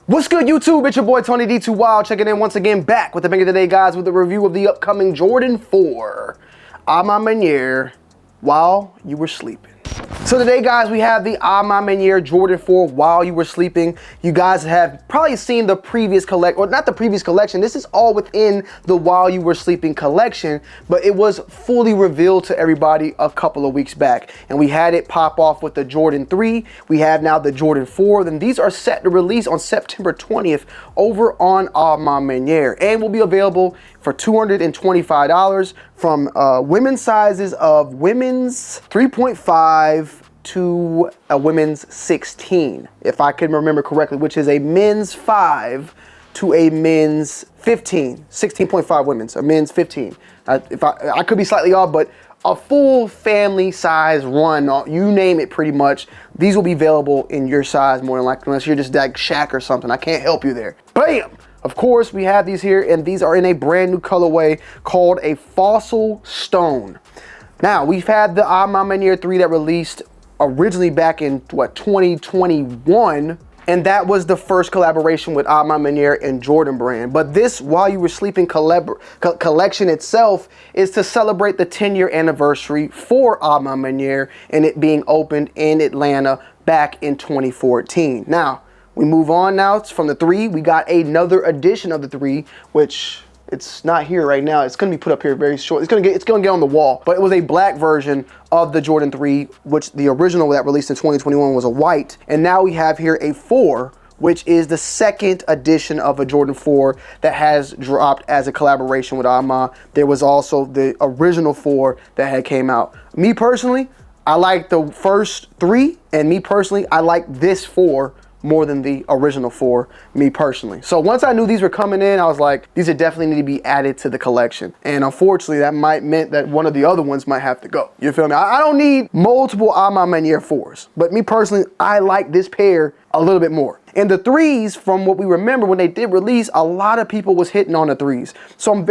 What's good, YouTube? It's your boy Tonyd2wild checking in once again, back with the banger today, guys, with a review of the upcoming Jordan 4 A Ma Maniere while you were sleeping. So today, guys, we have the A Ma Maniere Jordan 4 while you were sleeping. You guys have probably seen the previous collection, or not the previous collection. This is all within the while you were sleeping collection, but it was fully revealed to everybody a couple of weeks back. And we had it pop off with the Jordan 3. We have now the Jordan 4. Then these are set to release on September 20th over on A Ma Maniere, and will be available for $225 from women's sizes of women's 3.5 to a women's 16, if I can remember correctly, which is a men's 5 to a men's 15, 16.5 women's, a men's 15. I could be slightly off, but a full family size run, you name it pretty much, these will be available in your size more than likely, unless you're just like Shaq or something. I can't help you there. Bam! Of course, we have these here, and these are in a brand new colorway called a Fossil Stone. Now, we've had the A Ma Maniere 3 that released originally back in, what, 2021, and that was the first collaboration with A Ma Maniere and Jordan brand. But this While You Were Sleeping collection itself is to celebrate the 10-year anniversary for A Ma Maniere and it being opened in Atlanta back in 2014. Now, we move on now. It's from the 3. We got another edition of the 3, which it's not here right now. It's gonna be put up here very short. It's gonna get on the wall. But it was a black version of the Jordan 3, which the original that released in 2021 was a white. And now we have here a 4, which is the second edition of a Jordan 4 that has dropped as a collaboration with A Ma. There was also the original 4 that had came out. Me personally, I like the first 3, and me personally, I like this 4 more than the original 4, me personally. So once I knew these were coming in, I was like, these are definitely need to be added to the collection. And unfortunately, that meant that one of the other ones might have to go. You feel me? I don't need multiple A Ma Maniere 4s, but me personally, I like this pair a little bit more. And the 3s, from what we remember when they did release, a lot of people was hitting on the 3s. So I'm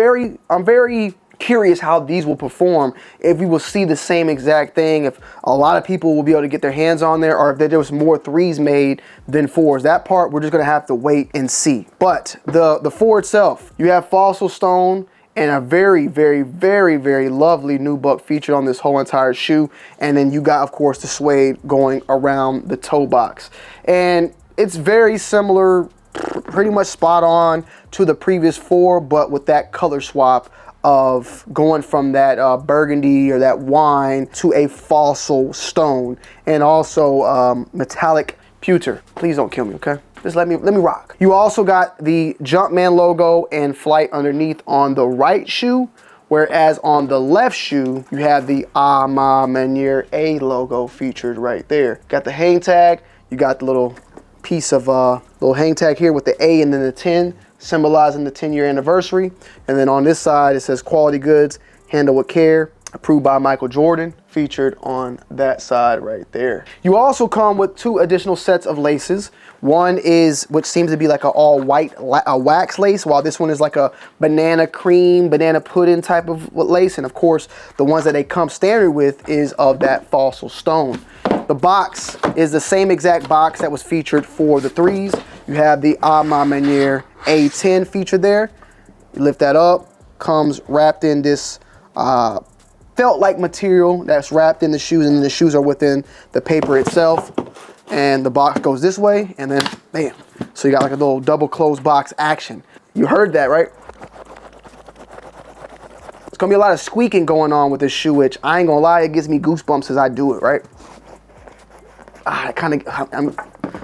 very curious how these will perform, if we will see the same exact thing, if a lot of people will be able to get their hands on there, or if there was more 3s made than 4s. That part we're just gonna have to wait and see. But the 4 itself, you have Fossil Stone and a very lovely nubuck featured on this whole entire shoe. And then you got, of course, the suede going around the toe box. And it's very similar, pretty much spot on to the previous 4, but with that color swap of going from that burgundy or that wine to a fossil stone, and also metallic pewter. Please don't kill me, okay? Just let me rock. You also got the Jumpman logo and flight underneath on the right shoe, whereas on the left shoe you have the A Ma Maniere A logo featured right there. Got the hang tag. You got the little piece of little hang tag here with the A and then the 10, symbolizing the 10-year anniversary. And then on this side it says quality goods, handle with care, approved by Michael Jordan, featured on that side right there. You also come with 2 additional sets of laces. One is, which seems to be like an all white wax lace, while this one is like a banana cream, banana pudding type of lace. And of course, the ones that they come standard with is of that Fossil Stone. The box is the same exact box that was featured for the 3s. You have the A Ma Maniere A10 featured there. You lift that up, comes wrapped in this felt-like material that's wrapped in the shoes, and then the shoes are within the paper itself. And the box goes this way, and then bam. So you got like a little double closed box action. You heard that, right? It's gonna be a lot of squeaking going on with this shoe, which I ain't gonna lie, it gives me goosebumps as I do it, right?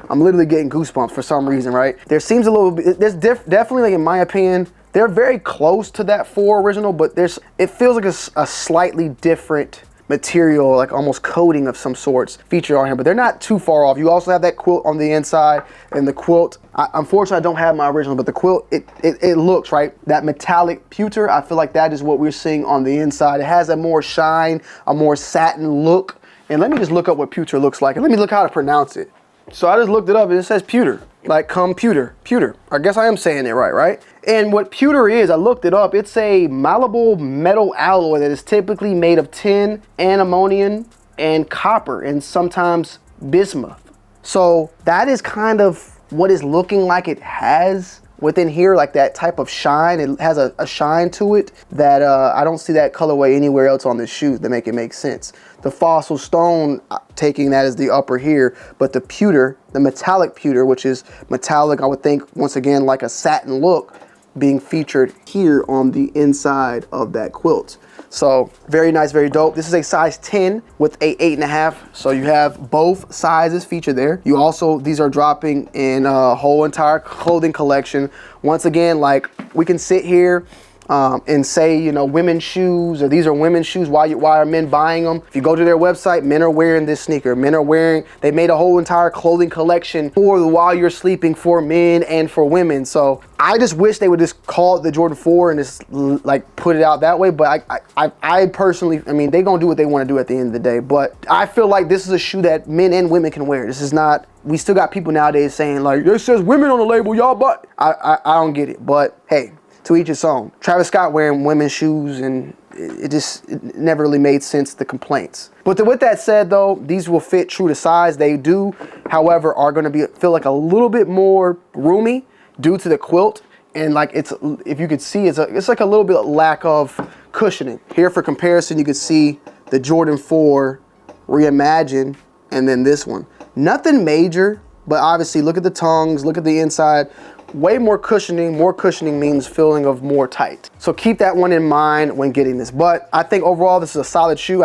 I'm literally getting goosebumps for some reason, right? There seems a little bit, there's definitely, like, in my opinion, they're very close to that 4 original, but it feels like a slightly different material, like almost coating of some sorts featured on here, but they're not too far off. You also have that quilt on the inside, and the quilt, unfortunately I don't have my original, but the quilt, it looks, right, that metallic pewter, I feel like that is what we're seeing on the inside. It has a more shine, a more satin look. And let me just look up what pewter looks like, and let me look how to pronounce it. So I just looked it up, and it says pewter, like computer, pewter. I guess I am saying it right? And what pewter is, I looked it up, it's a malleable metal alloy that is typically made of tin, antimony, and copper, and sometimes bismuth. So that is kind of what is looking like it has within here, like that type of shine. It has a shine to it that I don't see that colorway anywhere else on this shoe that make it make sense. The fossil stone, taking that as the upper here, but the pewter, the metallic pewter, which is metallic, I would think, once again, like a satin look, being featured here on the inside of that quilt. So very nice, very dope. This is a size 10 with a 8.5. So you have both sizes featured there. You also, these are dropping in a whole entire clothing collection. Once again, like we can sit here and say, you know, women's shoes, or these are women's shoes. Why are men buying them? If you go to their website, men are wearing this sneaker. Men are wearing, they made a whole entire clothing collection for the while you're sleeping for men and for women. So I just wish they would just call it the Jordan 4 and just like put it out that way. But I personally, I mean, they gonna do what they want to do at the end of the day. But I feel like this is a shoe that men and women can wear. This is not, we still got people nowadays saying like, it says women on the label, y'all, but I don't get it. But hey, to each its own. Travis Scott wearing women's shoes, and it never really made sense, the complaints. But with that said though, these will fit true to size. They do, however, are gonna feel like a little bit more roomy due to the quilt. And like it's, if you could see, it's like a little bit of lack of cushioning. Here for comparison, you could see the Jordan 4 Reimagined and then this one. Nothing major, but obviously look at the tongues, look at the inside. Way more cushioning. More cushioning means feeling of more tight. So keep that one in mind when getting this. But I think overall this is a solid shoe.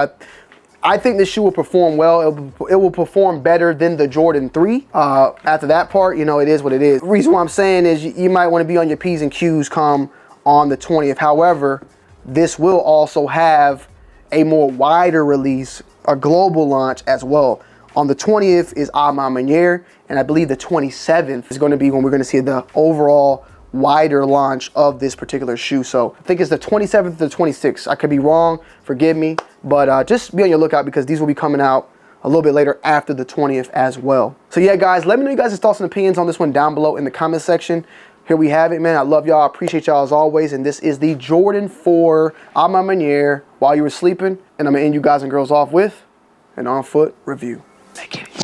I think this shoe will perform well. It will perform better than the Jordan 3. After that part, you know, it is what it is. The reason why I'm saying is you might want to be on your P's and Q's come on the 20th. However, this will also have a more wider release, a global launch as well. On the 20th is A Ma Maniére, and I believe the 27th is going to be when we're going to see the overall wider launch of this particular shoe. So I think it's the 27th to the 26th. I could be wrong, forgive me, but just be on your lookout because these will be coming out a little bit later after the 20th as well. So yeah, guys, let me know you guys' thoughts and opinions on this one down below in the comment section. Here we have it, man. I love y'all. I appreciate y'all as always. And this is the Jordan 4 A Ma Maniére while you were sleeping. And I'm going to end you guys and girls off with an on-foot review. Make it.